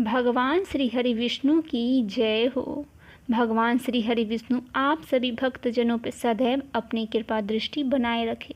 भगवान श्री हरि विष्णु की जय हो। भगवान श्री हरि विष्णु आप सभी भक्तजनों पर सदैव अपनी कृपा दृष्टि बनाए रखे।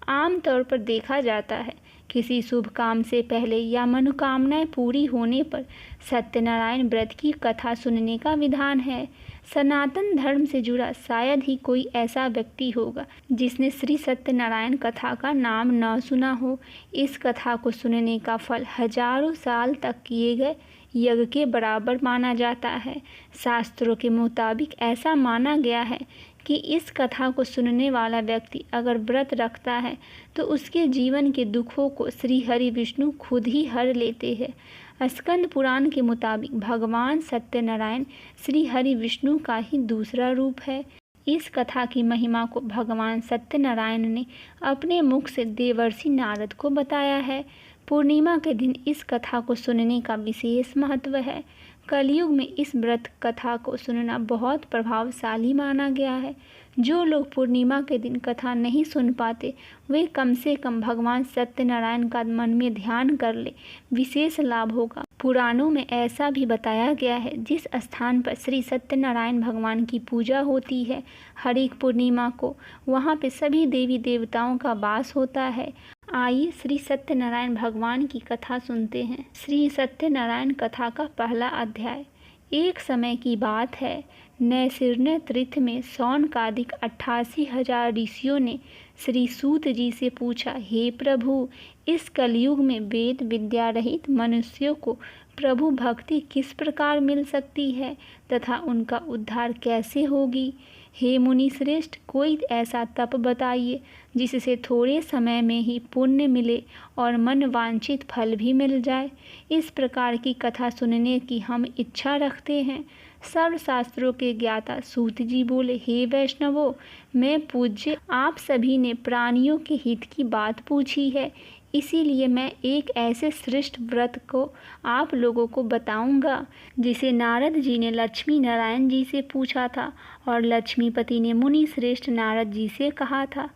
आमतौर पर देखा जाता है किसी शुभ काम से पहले या मनोकामनाएं पूरी होने पर सत्यनारायण व्रत की कथा सुनने का विधान है। सनातन धर्म से जुड़ा शायद ही कोई ऐसा व्यक्ति होगा जिसने श्री सत्यनारायण कथा का नाम न सुना हो। इस कथा को सुनने का फल हजारों साल तक किए गए यज्ञ के बराबर माना जाता है। शास्त्रों के मुताबिक ऐसा माना गया है कि इस कथा को सुनने वाला व्यक्ति अगर व्रत रखता है तो उसके जीवन के दुखों को श्री हरि विष्णु खुद ही हर लेते हैं। स्कंद पुराण के मुताबिक भगवान सत्यनारायण श्री हरि विष्णु का ही दूसरा रूप है। इस कथा की महिमा को भगवान सत्यनारायण ने अपने मुख से देवर्षि नारद को बताया है। पूर्णिमा के दिन इस कथा को सुनने का विशेष महत्व है। कलयुग में इस व्रत कथा को सुनना बहुत प्रभावशाली माना गया है। जो लोग पूर्णिमा के दिन कथा नहीं सुन पाते वे कम से कम भगवान सत्यनारायण का मन में ध्यान कर ले, विशेष लाभ होगा। पुराणों में ऐसा भी बताया गया है जिस स्थान पर श्री सत्यनारायण भगवान की पूजा होती है हर एक पूर्णिमा को वहाँ पे सभी देवी देवताओं का वास होता है। आइए श्री सत्यनारायण भगवान की कथा सुनते हैं। श्री सत्यनारायण कथा का पहला अध्याय। एक समय की बात है, नैशिर्ण तीर्थ में सौनकादिक 88,000 ऋषियों ने श्री सूत जी से पूछा, हे प्रभु, इस कलयुग में वेद विद्या रहित मनुष्यों को प्रभु भक्ति किस प्रकार मिल सकती है तथा उनका उद्धार कैसे होगी। हे मुनि श्रेष्ठ, कोई ऐसा तप बताइए जिससे थोड़े समय में ही पुण्य मिले और मन वांछित फल भी मिल जाए। इस प्रकार की कथा सुनने की हम इच्छा रखते हैं। सर्वशास्त्रों के ज्ञाता सूत जी बोले, हे वैष्णवों, मैं पूज्य आप सभी ने प्राणियों के हित की बात पूछी है, इसीलिए मैं एक ऐसे श्रेष्ठ व्रत को आप लोगों को बताऊंगा जिसे नारद जी ने लक्ष्मी नारायण जी से पूछा था और लक्ष्मीपति ने मुनि श्रेष्ठ नारद जी से कहा था।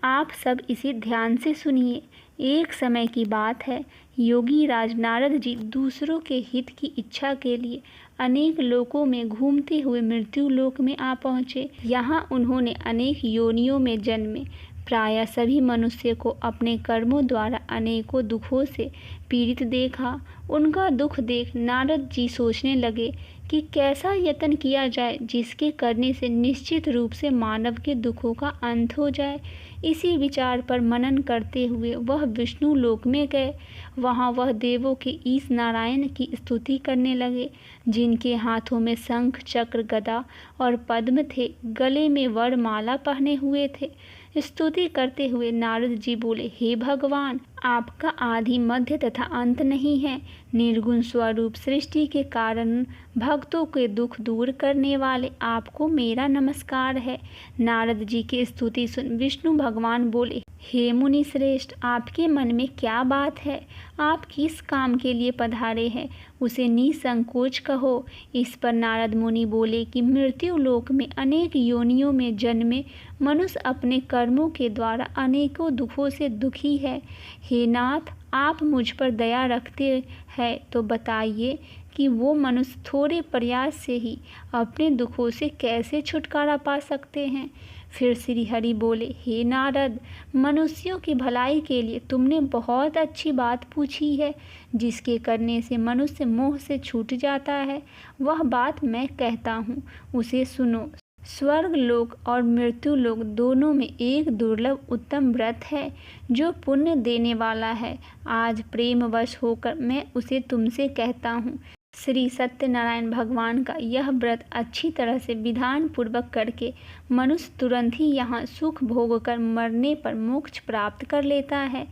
आप सब इसे ध्यान से सुनिए। एक समय की बात है, योगी राज नारद जी दूसरों के हित की इच्छा के लिए अनेक लोकों में घूमते हुए मृत्यु लोक में आ पहुँचे। यहाँ उन्होंने अनेक योनियों में जन्मे। प्रायः सभी मनुष्य को अपने कर्मों द्वारा अनेकों दुखों से पीड़ित देखा। उनका दुख देख नारद जी सोचने लगे कि कैसा यत्न किया जाए जिसके करने से निश्चित रूप से मानव के दुखों का अंत हो जाए। इसी विचार पर मनन करते हुए वह विष्णु लोक में गए। वहाँ वह देवों के ईश नारायण की स्तुति करने लगे, जिनके हाथों में शंख चक्र गदा और पद्म थे, गले में वरमाला पहने हुए थे। स्तुति करते हुए नारद जी बोले, हे भगवान, आपका आदि मध्य तथा अंत नहीं है। निर्गुण स्वरूप सृष्टि के कारण भक्तों के दुख दूर करने वाले आपको मेरा नमस्कार है। नारद जी की स्तुति सुन विष्णु भगवान बोले, हे मुनि श्रेष्ठ, आपके मन में क्या बात है? आप किस काम के लिए पधारे हैं उसे निसंकोच कहो। इस पर नारद मुनि बोले कि मृत्यु लोक में अनेक योनियों में जन्मे मनुष्य अपने कर्मों के द्वारा अनेकों दुखों से दुखी है। हे नाथ, आप मुझ पर दया रखते हैं तो बताइए कि वो मनुष्य थोड़े प्रयास से ही अपने दुखों से कैसे छुटकारा पा सकते हैं। फिर श्री हरि बोले, हे नारद, मनुष्यों की भलाई के लिए तुमने बहुत अच्छी बात पूछी है। जिसके करने से मनुष्य मोह से छूट जाता है वह बात मैं कहता हूँ, उसे सुनो। स्वर्ग लोक और मृत्यु लोक दोनों में एक दुर्लभ उत्तम व्रत है जो पुण्य देने वाला है। आज प्रेमवश होकर मैं उसे तुमसे कहता हूँ। श्री सत्यनारायण भगवान का यह व्रत अच्छी तरह से विधान पूर्वक करके मनुष्य तुरंत ही यहाँ सुख भोग कर मरने पर मोक्ष प्राप्त कर लेता है।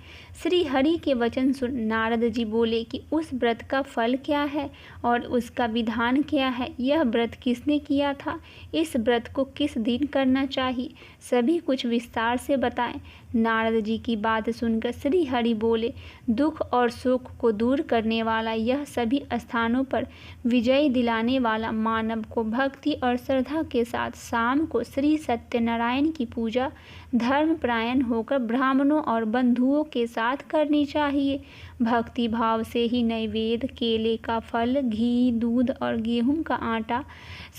श्री हरि के वचन सुन नारद जी बोले कि उस व्रत का फल क्या है और उसका विधान क्या है। यह व्रत किसने किया था, इस व्रत को किस दिन करना चाहिए, सभी कुछ विस्तार से बताएं। नारद जी की बात सुनकर श्री हरि बोले, दुख और शोक को दूर करने वाला यह सभी स्थानों पर विजय दिलाने वाला मानव को भक्ति और श्रद्धा के साथ शाम को श्री सत्यनारायण की पूजा धर्मपरायण होकर ब्राह्मणों और बंधुओं के साथ करनी चाहिए। भक्ति भाव से ही नैवेद्य, केले का फल, घी, दूध और गेहूं का आटा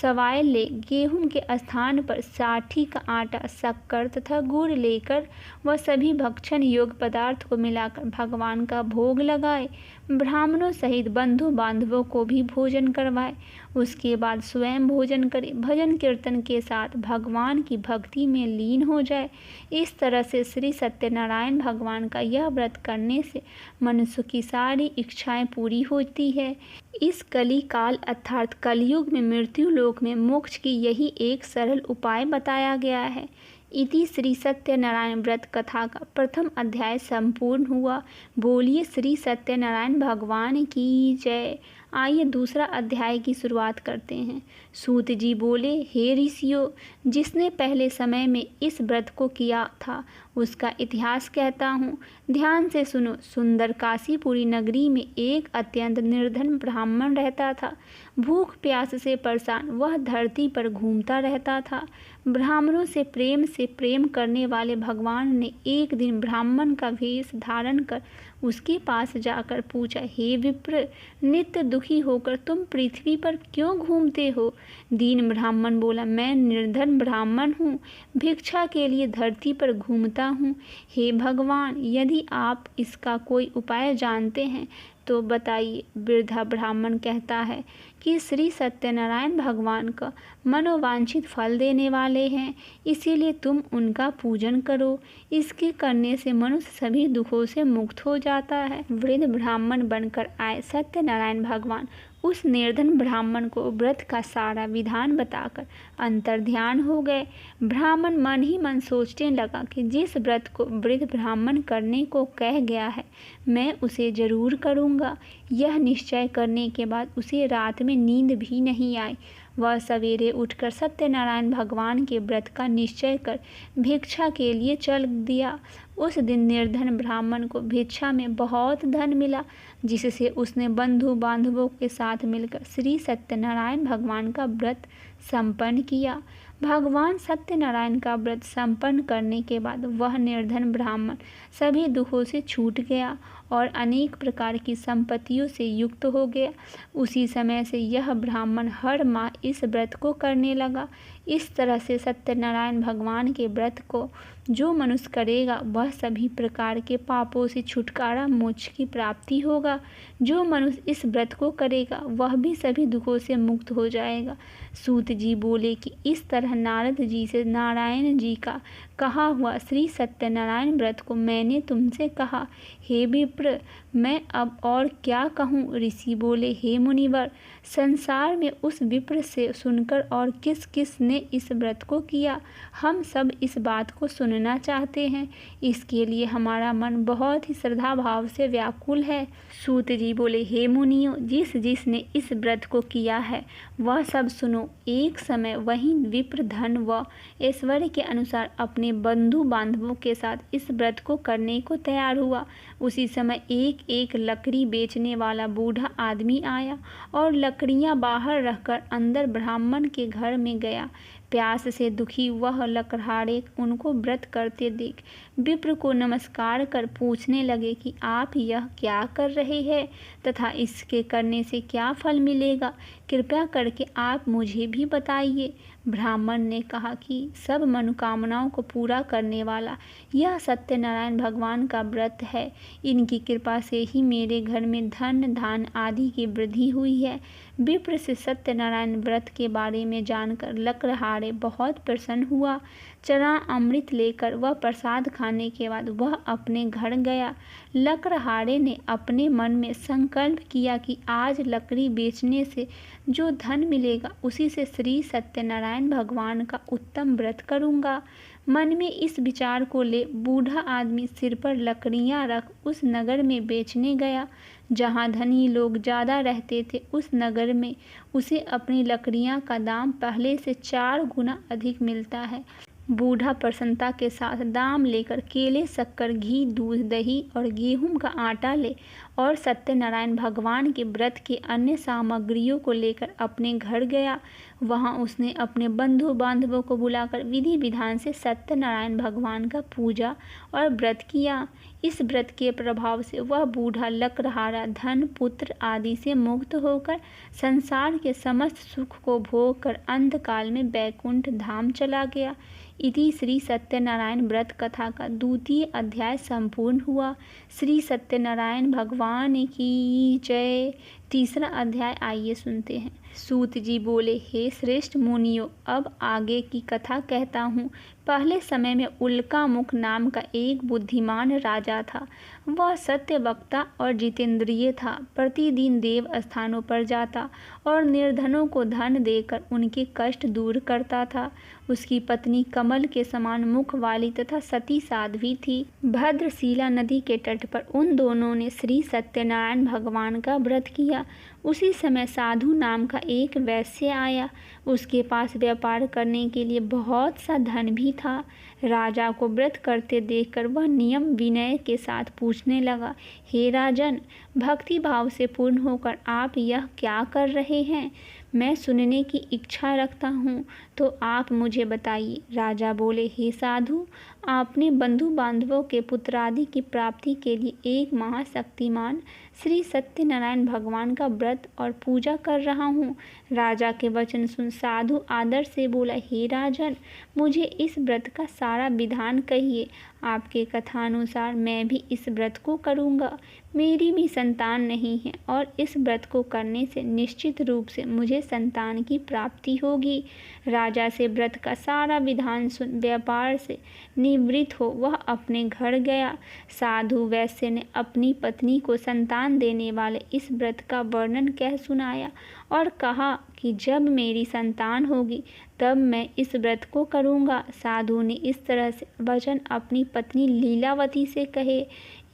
सवाय ले। गेहूं के स्थान पर साठी का आटा, शक्कर तथा गुड़ लेकर वह सभी भक्षण योग्य पदार्थ को मिलाकर भगवान का भोग लगाए। ब्राह्मणों सहित बंधु बांधवों को भी भोजन करवाए। उसके बाद स्वयं भोजन करे, भजन कीर्तन के साथ भगवान की भक्ति में लीन हो जाए। इस तरह से श्री सत्यनारायण भगवान का यह व्रत करने से मनुष्य की सारी इच्छाएं पूरी होती है। इस कली काल अर्थात कलयुग में मृत्यु लोक में मोक्ष की यही एक सरल उपाय बताया गया है। इति श्री सत्यनारायण व्रत कथा का प्रथम अध्याय संपूर्ण हुआ। बोलिए श्री सत्यनारायण भगवान की जय। आइए दूसरा अध्याय की शुरुआत करते हैं। सूत जी बोले, हे ऋषियों, जिसने पहले समय में इस व्रत को किया था उसका इतिहास कहता हूँ, ध्यान से सुनो। सुंदर काशीपुरी नगरी में एक अत्यंत निर्धन ब्राह्मण रहता था। भूख प्यास से परेशान वह धरती पर घूमता रहता था। ब्राह्मणों से प्रेम करने वाले भगवान ने एक दिन ब्राह्मण का वेश धारण कर उसके पास जाकर पूछा, हे विप्र, नित्य दुखी होकर तुम पृथ्वी पर क्यों घूमते हो? दीन ब्राह्मण बोला, मैं निर्धन ब्राह्मण हूँ, भिक्षा के लिए धरती पर घूमता हूँ। हे भगवान, यदि आप इसका कोई उपाय जानते हैं तो बताइए। वृद्धा ब्राह्मण कहता है कि श्री सत्यनारायण भगवान का मनोवांछित फल देने वाले हैं, इसीलिए तुम उनका पूजन करो। इसके करने से मनुष्य सभी दुखों से मुक्त हो जाता है। वृद्ध ब्राह्मण बनकर आए सत्यनारायण भगवान उस निर्धन ब्राह्मण को व्रत का सारा विधान बताकर अंतर्ध्यान हो गए। ब्राह्मण मन ही मन सोचने लगा कि जिस व्रत को वृद्ध ब्राह्मण करने को कह गया है मैं उसे जरूर करूँगा। यह निश्चय करने के बाद उसे रात में नींद भी नहीं आई। वह सवेरे उठकर सत्यनारायण भगवान के व्रत का निश्चय कर भिक्षा के लिए चल दिया। उस दिन निर्धन ब्राह्मण को भिक्षा में बहुत धन मिला, जिससे उसने बंधु बांधवों के साथ मिलकर श्री सत्यनारायण भगवान का व्रत संपन्न किया। भगवान सत्यनारायण का व्रत संपन्न करने के बाद वह निर्धन ब्राह्मण सभी दुखों से छूट गया और अनेक प्रकार की संपत्तियों से युक्त हो गया। उसी समय से यह ब्राह्मण हर माह इस व्रत को करने लगा। इस तरह से सत्यनारायण भगवान के व्रत को जो मनुष्य करेगा वह सभी प्रकार के पापों से छुटकारा, मोक्ष की प्राप्ति होगा। जो मनुष्य इस व्रत को करेगा वह भी सभी दुखों से मुक्त हो जाएगा। सूत जी बोले कि इस तरह नारद जी से नारायण जी का कहा हुआ श्री सत्यनारायण व्रत को मैंने तुमसे कहा। हे विप्र, मैं अब और क्या कहूँ? ऋषि बोले, हे मुनिवर, संसार में उस विप्र से सुनकर और किस किस ने इस व्रत को किया, हम सब इस बात को सुनना चाहते हैं। इसके लिए हमारा मन बहुत ही श्रद्धा भाव से व्याकुल है। सूत जी बोले, हे मुनियों, जिस जिसने इस व्रत को किया है वह सब सुनो। एक समय वही विप्र धन व ऐश्वर्य के अनुसार अपने बंधु बांधवों के साथ इस व्रत को करने को तैयार हुआ। उसी समय एक एक लकड़ी बेचने वाला बूढ़ा आदमी आया और लकड़ियां बाहर रखकर अंदर ब्राह्मण के घर में गया। प्यास से दुखी वह लकड़हारे उनको व्रत करते देख विप्र को नमस्कार कर पूछने लगे कि आप यह क्या कर रहे हैं तथा इसके करने से क्या फल मिलेगा, कृपया करके आप मुझे भी बताइए। ब्राह्मण ने कहा कि सब मनोकामनाओं को पूरा करने वाला यह सत्यनारायण भगवान का व्रत है। इनकी कृपा से ही मेरे घर में धन धान आदि की वृद्धि हुई है। विप्र से सत्यनारायण व्रत के बारे में जानकर लकड़हारे बहुत प्रसन्न हुआ। चना अमृत लेकर वह प्रसाद खाने के बाद वह अपने घर गया। लकड़हारे ने अपने मन में संकल्प किया कि आज लकड़ी बेचने से जो धन मिलेगा उसी से श्री सत्यनारायण भगवान का उत्तम व्रत करूँगा। मन में इस विचार को ले बूढ़ा आदमी सिर पर लकड़ियां रख उस नगर में बेचने गया। जहाँ धनी लोग ज़्यादा रहते थे उस नगर में उसे अपनी लकड़ियां का दाम पहले से 4 गुना अधिक मिलता है। बूढ़ा प्रसन्नता के साथ दाम लेकर केले, शक्कर, घी, दूध, दही और गेहूं का आटा ले और सत्यनारायण भगवान के व्रत के अन्य सामग्रियों को लेकर अपने घर गया। वहाँ उसने अपने बंधु बांधवों को बुलाकर विधि विधान से सत्यनारायण भगवान का पूजा और व्रत किया। इस व्रत के प्रभाव से वह बूढ़ा लकड़हारा धन पुत्र आदि से मुक्त होकर संसार के समस्त सुख को भोग कर अंतकाल में बैकुंठ धाम चला गया। इति श्री सत्यनारायण व्रत कथा का 2वां अध्याय संपूर्ण हुआ। श्री सत्यनारायण भगवान की जय। 3रा अध्याय आइए सुनते हैं। सूत जी बोले, हे श्रेष्ठ मुनियों, अब आगे की कथा कहता हूँ। पहले समय में उल्का मुख नाम का एक बुद्धिमान राजा था। वह सत्य वक्ता और जितेंद्रिय था। प्रतिदिन देव स्थानों पर जाता और निर्धनों को धन देकर उनके कष्ट दूर करता था। उसकी पत्नी कमल के समान मुख वाली तथा सती साध्वी थी। भद्रशिला नदी के तट पर उन दोनों ने श्री सत्यनारायण भगवान का व्रत किया। उसी समय साधु नाम का एक वैश्य आया। उसके पास व्यापार करने के लिए बहुत सा धन भी था। राजा को व्रत करते देखकर वह नियम विनय के साथ पूछने लगा, हे राजन, भक्ति भाव से पूर्ण होकर आप यह क्या कर रहे हैं? मैं सुनने की इच्छा रखता हूँ, तो आप मुझे बताइए। राजा बोले, हे साधु, आपने बंधु बांधवों के पुत्रादि की प्राप्ति के लिए एक महाशक्तिमान श्री सत्यनारायण भगवान का व्रत और पूजा कर रहा हूँ। राजा के वचन सुन साधु आदर से बोला, हे राजन, मुझे इस व्रत का सारा विधान कहिए। आपके कथानुसार मैं भी इस व्रत को करूँगा। मेरी भी संतान नहीं है और इस व्रत को करने से निश्चित रूप से मुझे संतान की प्राप्ति होगी। राजा से व्रत का सारा विधान सुन व्यापार से निवृत्त हो वह अपने घर गया। साधु वैश्य ने अपनी पत्नी को संतान देने वाले इस व्रत का वर्णन कह सुनाया और कहा कि जब मेरी संतान होगी तब मैं इस व्रत को करूँगा। साधु ने इस तरह से वचन अपनी पत्नी लीलावती से कहे।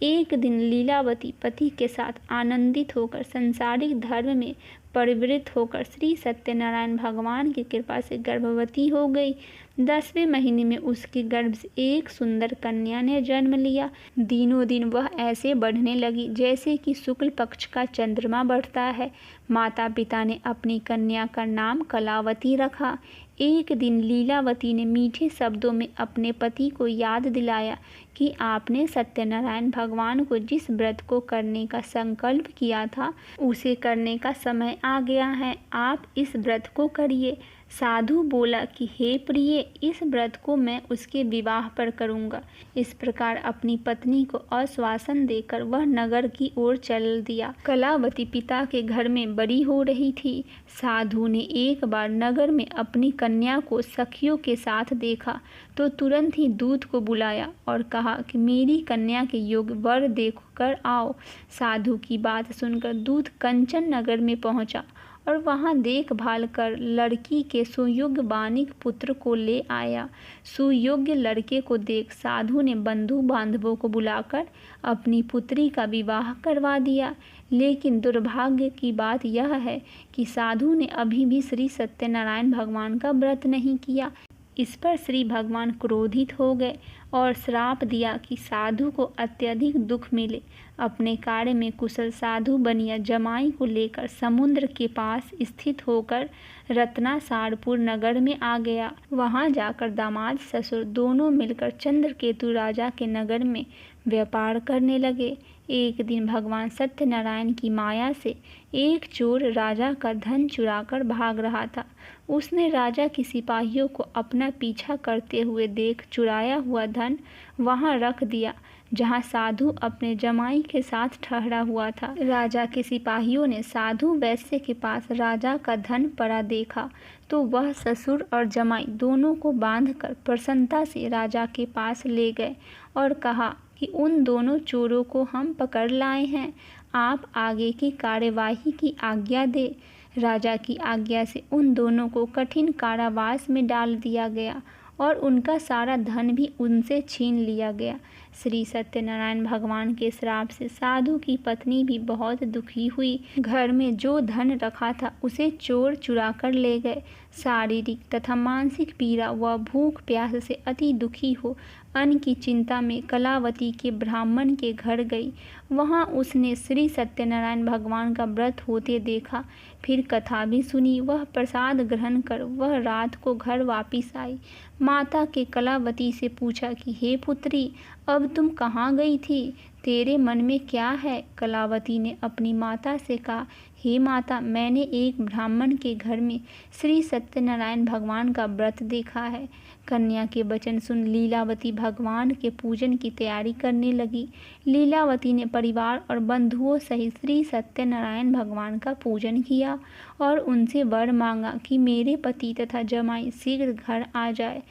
एक दिन लीलावती पति के साथ आनंदित होकर संसारिक धर्म में परिवृत्त होकर श्री सत्यनारायण भगवान की कृपा से गर्भवती हो गई। 10वें महीने में उसके गर्भ से एक सुंदर कन्या ने जन्म लिया। दिनों दिन वह ऐसे बढ़ने लगी जैसे कि शुक्ल पक्ष का चंद्रमा बढ़ता है। माता पिता ने अपनी कन्या का नाम कलावती रखा। एक दिन लीलावती ने मीठे शब्दों में अपने पति को याद दिलाया कि आपने सत्यनारायण भगवान को जिस व्रत को करने का संकल्प किया था उसे करने का समय आ गया है। आप इस व्रत को करिए। साधु बोला कि हे प्रिय, इस व्रत को मैं उसके विवाह पर करूँगा। इस प्रकार अपनी पत्नी को आश्वासन देकर वह नगर की ओर चल दिया। कलावती पिता के घर में बड़ी हो रही थी। साधु ने एक बार नगर में अपनी कन्या को सखियों के साथ देखा तो तुरंत ही दूत को बुलाया और कहा कि मेरी कन्या के योग्य वर देख कर आओ। साधु की बात सुनकर दूत कंचन नगर में पहुंचा और वहां देखभाल कर लड़की के सुयोग्य बानिक पुत्र को ले आया। सुयोग्य लड़के को देख साधु ने बंधु बांधवों को बुलाकर अपनी पुत्री का विवाह करवा दिया। लेकिन दुर्भाग्य की बात यह है कि साधु ने अभी भी श्री सत्यनारायण भगवान का व्रत नहीं किया। इस पर श्री भगवान क्रोधित हो गए और श्राप दिया कि साधु को अत्यधिक दुख मिले। अपने कार्य में कुशल साधु बनिया जमाई को लेकर समुद्र के पास स्थित होकर रत्नासारपुर नगर में आ गया। वहां जाकर दामाद ससुर दोनों मिलकर चंद्रकेतु राजा के नगर में व्यापार करने लगे। एक दिन भगवान सत्यनारायण की माया से एक चोर राजा का धन चुराकर भाग रहा था। उसने राजा के सिपाहियों को अपना पीछा करते हुए देख चुराया हुआ धन वहां रख दिया जहां साधु अपने जमाई के साथ ठहरा हुआ था। राजा के सिपाहियों ने साधु वैश्य के पास राजा का धन पड़ा देखा तो वह ससुर और जमाई दोनों को बांधकर प्रसन्नता से राजा के पास ले गए और कहा कि उन दोनों चोरों को हम पकड़ लाए हैं, आप आगे की कार्यवाही की आज्ञा दे। राजा की आज्ञा से उन दोनों को कठिन कारावास में डाल दिया गया और उनका सारा धन भी उनसे छीन लिया गया। श्री सत्यनारायण भगवान के श्राप से साधु की पत्नी भी बहुत दुखी हुई। घर में जो धन रखा था उसे चोर चुरा कर ले गए। शारीरिक तथा मानसिक पीड़ा व भूख प्यास से अति दुखी हो अन्न की चिंता में कलावती के ब्राह्मण के घर गई। वहां उसने श्री सत्यनारायण भगवान का व्रत होते देखा। फिर कथा भी सुनी। वह प्रसाद ग्रहण कर वह रात को घर वापिस आई। माता के कलावती से पूछा कि हे पुत्री, अब तुम कहाँ गई थी? तेरे मन में क्या है? कलावती ने अपनी माता से कहा, हे माता, मैंने एक ब्राह्मण के घर में श्री सत्यनारायण भगवान का व्रत देखा है। कन्या के वचन सुन लीलावती भगवान के पूजन की तैयारी करने लगी। लीलावती ने परिवार और बंधुओं सहित श्री सत्यनारायण भगवान का पूजन किया और उनसे वर मांगा कि मेरे पति तथा जमाई शीघ्र घर आ जाए।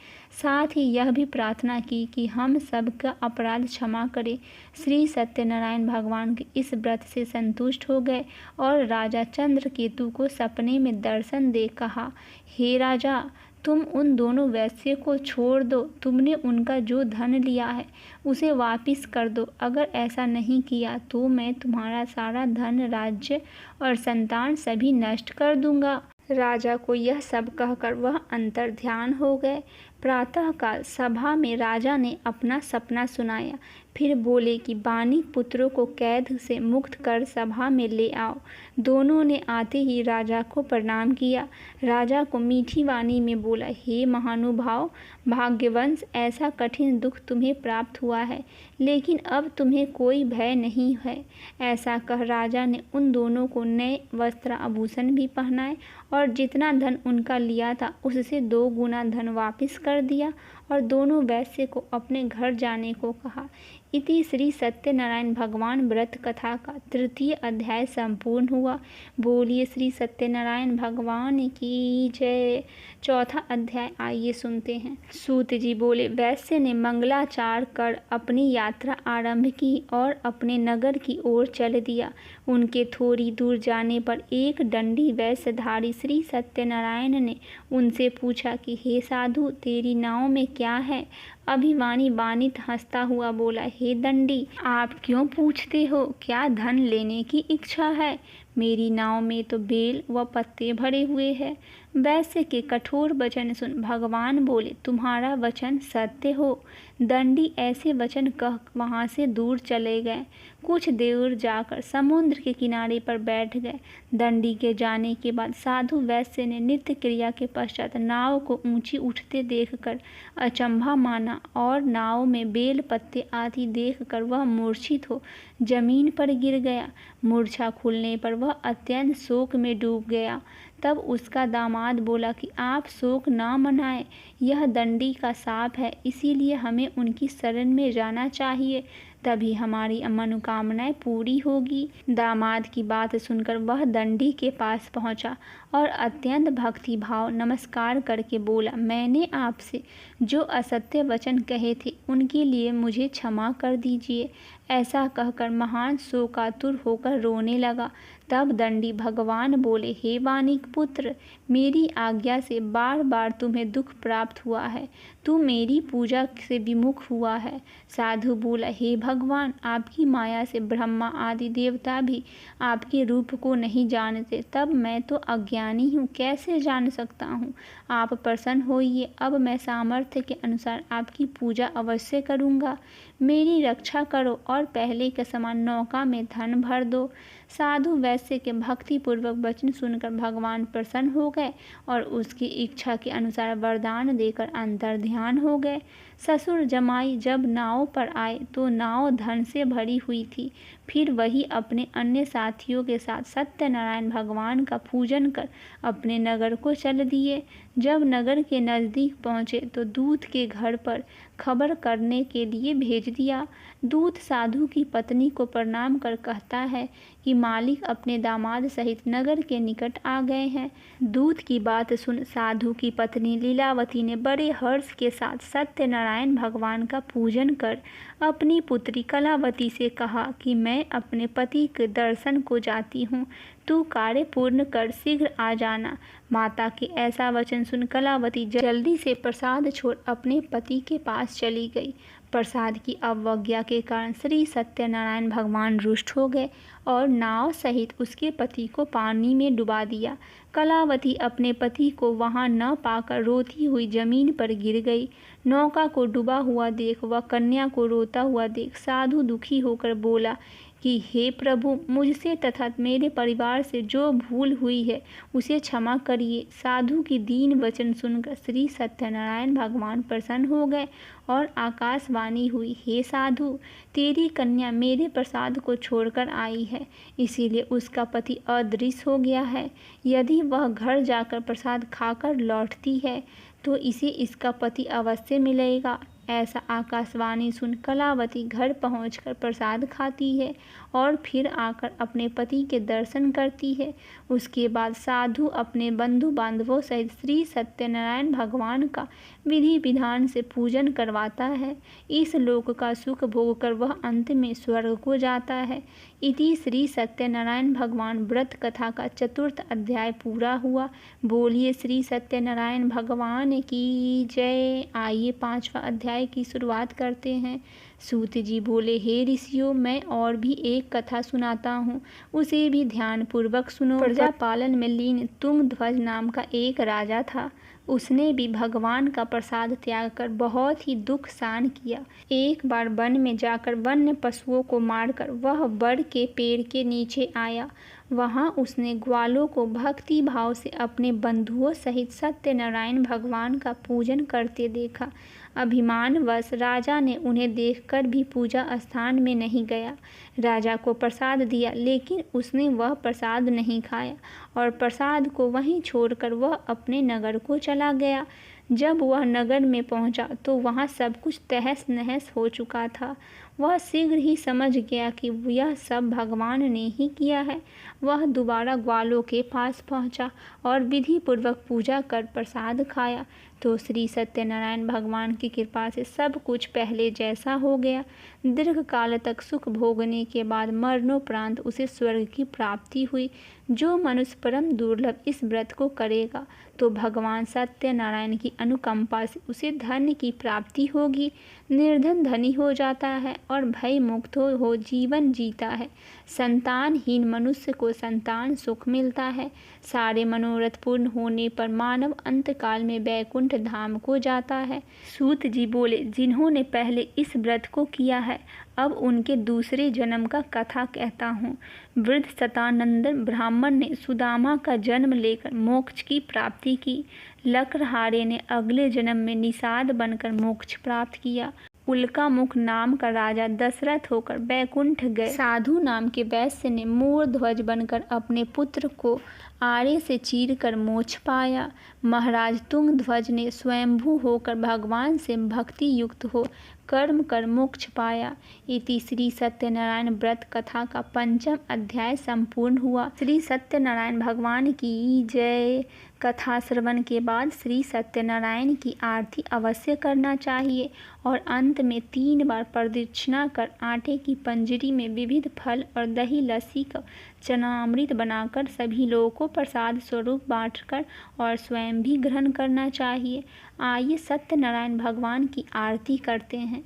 साथ ही यह भी प्रार्थना की कि हम सबका अपराध क्षमा करे। श्री सत्यनारायण भगवान के इस व्रत से संतुष्ट हो गए और राजा चंद्रकेतु को सपने में दर्शन दे कहा, हे राजा, तुम उन दोनों वैश्य को छोड़ दो। तुमने उनका जो धन लिया है उसे वापिस कर दो। अगर ऐसा नहीं किया तो मैं तुम्हारा सारा धन, राज्य और संतान सभी नष्ट कर दूंगा। राजा को यह सब कहकर वह अंतर ध्यान हो गए। प्रातःकाल सभा में राजा ने अपना सपना सुनाया। फिर बोले कि बानिक पुत्रों को कैद से मुक्त कर सभा में ले आओ। दोनों ने आते ही राजा को प्रणाम किया। राजा को मीठी वाणी में बोला, हे महानुभाव, भाग्यवंश, ऐसा कठिन दुख तुम्हें प्राप्त हुआ है, लेकिन अब तुम्हें कोई भय नहीं है। ऐसा कह राजा ने उन दोनों को नए वस्त्र आभूषण भी पहनाए और जितना धन उनका लिया था उससे 2 गुना धन वापिस कर दिया और दोनों वैश्य को अपने घर जाने को कहा। इति श्री सत्यनारायण भगवान व्रत कथा का 3य अध्याय संपूर्ण हुआ। बोलिए श्री सत्यनारायण भगवान की जय। 4था अध्याय आइए सुनते हैं। सूत जी बोले, वैश्य ने मंगलाचार कर अपनी यात्रा आरंभ की और अपने नगर की ओर चल दिया। उनके थोड़ी दूर जाने पर एक दंडी वैश्यधारी श्री सत्यनारायण ने उनसे पूछा कि हे साधु, तेरी नाव में क्या है? अभिमानी बानित हंसता हुआ बोला, हे दंडी, आप क्यों पूछते हो? क्या धन लेने की इच्छा है? मेरी नाव में तो बेल व पत्ते भरे हुए हैं। वैश्य के कठोर वचन सुन भगवान बोले, तुम्हारा वचन सत्य हो। दंडी ऐसे वचन कह वहाँ से दूर चले गए। कुछ देर जाकर समुद्र के किनारे पर बैठ गए। दंडी के जाने के बाद साधु वैश्य ने नित्य क्रिया के पश्चात नाव को ऊंची उठते देखकर अचंभा माना और नाव में बेल पत्ते आदि देखकर वह मूर्छित हो जमीन पर गिर गया। मूर्छा खुलने पर वह अत्यंत शोक में डूब गया। तब उसका दामाद बोला कि आप शोक ना मनाएं, यह दंडी का शाप है, इसीलिए हमें उनकी शरण में जाना चाहिए, तभी हमारी मनोकामनाएं पूरी होगी। दामाद की बात सुनकर वह दंडी के पास पहुंचा और अत्यंत भक्ति भाव नमस्कार करके बोला, मैंने आपसे जो असत्य वचन कहे थे उनके लिए मुझे क्षमा कर दीजिए। ऐसा कहकर महान शोकातुर होकर रोने लगा। तब दंडी भगवान बोले, हे वानिक पुत्र, मेरी आज्ञा से बार बार तुम्हें दुख प्राप्त हुआ है। तू मेरी पूजा से विमुख हुआ है। साधु बोला, हे भगवान, आपकी माया से ब्रह्मा आदि देवता भी आपके रूप को नहीं जानते। तब मैं तो अज्ञानी हूँ, कैसे जान सकता हूँ? आप प्रसन्न होइए। अब मैं सामर्थ्य के अनुसार आपकी पूजा अवश्य करूँगा। मेरी रक्षा करो और पहले के समान नौका में धन भर दो। साधु वैश्य के भक्तिपूर्वक वचन सुनकर भगवान प्रसन्न हो गए और उसकी इच्छा के अनुसार वरदान देकर अंतर ध्यान हो गए। ससुर जमाई जब नाव पर आए तो नाव धन से भरी हुई थी। फिर वही अपने अन्य साथियों के साथ सत्यनारायण भगवान का पूजन कर अपने नगर को चल दिए। जब नगर के नज़दीक पहुँचे तो दूत के घर पर खबर करने के लिए भेज दिया। दूत साधु की पत्नी को प्रणाम कर कहता है कि मालिक अपने दामाद सहित नगर के निकट आ गए हैं। दूत की बात सुन साधु की पत्नी लीलावती ने बड़े हर्ष के साथ सत्यनारायण भगवान का पूजन कर अपनी पुत्री कलावती से कहा कि मैं अपने पति के दर्शन को जाती हूँ, तू कार्य पूर्ण कर शीघ्र आ जाना। माता के ऐसा वचन सुन कलावती जल्दी से प्रसाद छोड़ अपने पति के पास चली गई। प्रसाद की अवज्ञा के कारण श्री सत्यनारायण भगवान रुष्ट हो गए और नाव सहित उसके पति को पानी में डुबा दिया। कलावती अपने पति को वहां न पाकर रोती हुई जमीन पर गिर गई। नौका को डूबा हुआ देख व कन्या को रोता हुआ देख साधु दुखी होकर बोला कि हे प्रभु, मुझसे तथा मेरे परिवार से जो भूल हुई है उसे क्षमा करिए। साधु की दीन वचन सुनकर श्री सत्यनारायण भगवान प्रसन्न हो गए और आकाशवाणी हुई, हे साधु, तेरी कन्या मेरे प्रसाद को छोड़कर आई है, इसीलिए उसका पति अदृश्य हो गया है। यदि वह घर जाकर प्रसाद खाकर लौटती है तो इसे इसका पति अवश्य मिलेगा। ऐसा आकाशवाणी सुन कलावती घर पहुंचकर प्रसाद खाती है और फिर आकर अपने पति के दर्शन करती है। उसके बाद साधु अपने बंधु बांधवों सहित श्री सत्यनारायण भगवान का विधि विधान से पूजन करवाता है। इस लोक का सुख भोग कर वह अंत में स्वर्ग को जाता है। इति श्री सत्यनारायण भगवान व्रत कथा का 4th अध्याय पूरा हुआ। बोलिए श्री सत्यनारायण भगवान की जय। आइए 5वां अध्याय की शुरुआत करते हैं। सूत जी बोले, हे ऋषियों, मैं और भी एक कथा सुनाता हूँ, उसे भी ध्यानपूर्वक सुनो। प्रजा पालन में लीन तुंगध्वज नाम का एक राजा था। उसने भी भगवान का प्रसाद त्याग कर बहुत ही दुख सहन किया। एक बार वन में जाकर वन्य पशुओं को मारकर वह बड़ के पेड़ के नीचे आया। वहां उसने ग्वालों को भक्ति भाव से अपने बंधुओं सहित सत्यनारायण भगवान का पूजन करते देखा। अभिमानवश राजा ने उन्हें देखकर भी पूजा स्थान में नहीं गया। राजा को प्रसाद दिया, लेकिन उसने वह प्रसाद नहीं खाया और प्रसाद को वहीं छोड़कर वह अपने नगर को चला गया। जब वह नगर में पहुंचा तो वहां सब कुछ तहस नहस हो चुका था। वह शीघ्र ही समझ गया कि यह सब भगवान ने ही किया है। वह दोबारा ग्वालों के पास पहुंचा और विधि पूर्वक पूजा कर प्रसाद खाया तो श्री सत्यनारायण भगवान की कृपा से सब कुछ पहले जैसा हो गया। दीर्घ काल तक सुख भोगने के बाद मरणोपरांत उसे स्वर्ग की प्राप्ति हुई। जो मनुष्य परम दुर्लभ इस व्रत को करेगा तो भगवान सत्यनारायण की अनुकंपा से उसे धन की प्राप्ति होगी। निर्धन धनी हो जाता है और भय मुक्त हो जीवन जीता है। संतानहीन मनुष्य को संतान सुख मिलता है। सारे मनोरथ पूर्ण होने पर मानव अंतकाल में वैकुंठ धाम को जाता है। सूत जी बोले, जिन्होंने पहले इस व्रत को किया है, अब उनके दूसरे जन्म का कथा कहता हूँ। वृद्ध सतानंदन ब्राह्मण ने सुदामा का जन्म लेकर मोक्ष की प्राप्ति की। लक्रहारे ने अगले जन्म में निषाद बनकर मोक्ष प्राप्त किया। उल्कामुख नाम का राजा दशरथ होकर बैकुंठ गए। साधु नाम के वैश्य ने मोर ध्वज बनकर अपने पुत्र को आरे से चीर कर मोक्ष पाया। महाराज तुंगध्वज ने स्वयंभू होकर भगवान से भक्ति युक्त हो कर्म कर मोक्ष पाया। इति श्री सत्यनारायण व्रत कथा का 5वां अध्याय संपूर्ण हुआ। श्री सत्यनारायण भगवान की जय। कथा श्रवण के बाद श्री सत्यनारायण की आरती अवश्य करना चाहिए और अंत में 3 बार प्रदक्षिणा कर आटे की पंजरी में विविध फल और दही लस्सी का चनामृत बनाकर सभी लोगों को प्रसाद स्वरूप बांटकर और स्वयं भी ग्रहण करना चाहिए। आइए सत्यनारायण भगवान की आरती करते हैं।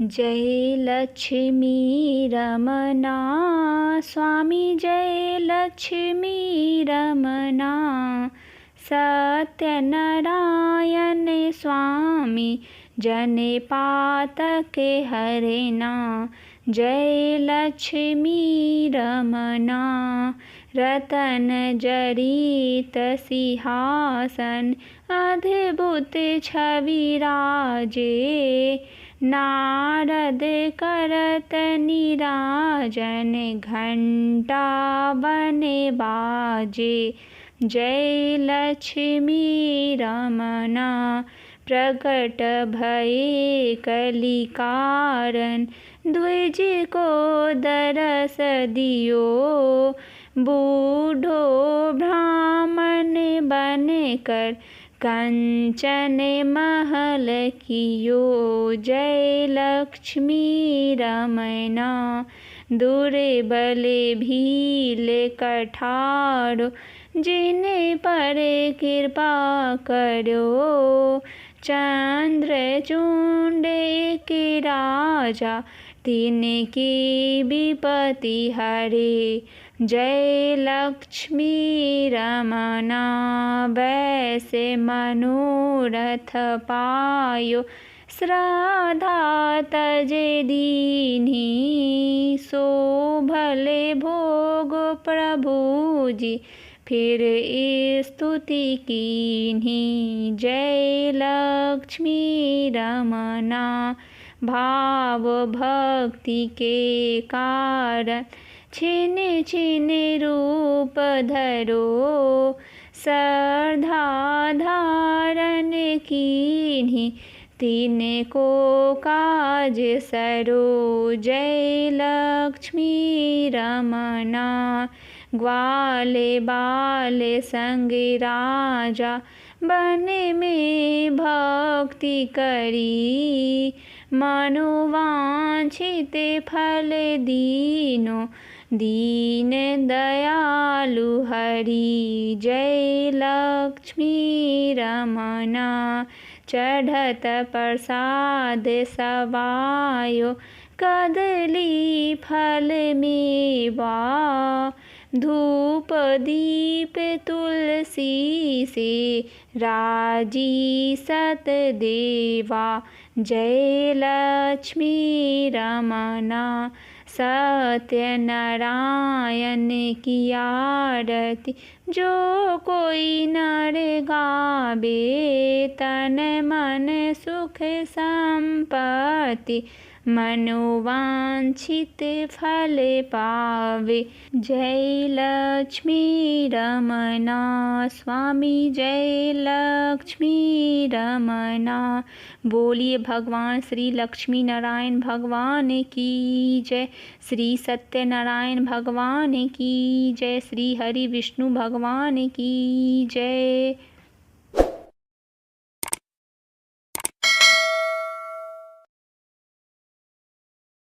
जय लक्ष्मी रमना स्वामी, जय लक्ष्मी रमना सत्यनारायण स्वामी, जने पातके हरेना। जय लक्ष्मी रमना रतन जड़ित सिंहासन, अद्भुत छवि राजे। नारद करत निराजन, घंटा बने बाजे। जय लक्ष्मी रमना प्रकट भये कलिकारण, द्विज को दरस दियो, बूढ़ो ब्राह्मण बन कर कंचन महल कियो। जय लक्ष्मी रमना, दुर्बल भील कठारो, जिन पर कृपा करो। चंद्रचूंड के राजा, तिनकी विपत्ति हरे। जय लक्ष्मी रमना, वैसे मनोरथ पायो। श्रद्धा तज दीन्ही, सो भले भोग प्रभु जी, फिर स्तुति कीन्ही। जय लक्ष्मी रमना, भाव भक्ति के कारण छिन छिन रूप धरो। श्रद्धा धारण कीन्ही, तिनको काज सरो। जय लक्ष्मी रमना, ग्वाले बाले संग राजा, बन में भक्ति करी। मनोवांछित फल दीनो, दीन दयालु हरि। जय लक्ष्मी रमना, चढ़त प्रसाद सवायो। कदली फल मेवा, धूप दीप तुलसी से, राजी सत देवा। जय लक्ष्मी रमना, सत्य नारायण की आरती, जो कोई नर गावे। तन मन सुख संपत्ति, मनोवांछित फल पावे। जय लक्ष्मी रमना, स्वामी जय लक्ष्मी रमना। बोलिए भगवान श्री लक्ष्मी नारायण भगवान की जय। श्री सत्यनारायण भगवान की जय। श्री हरि विष्णु भगवान की जय।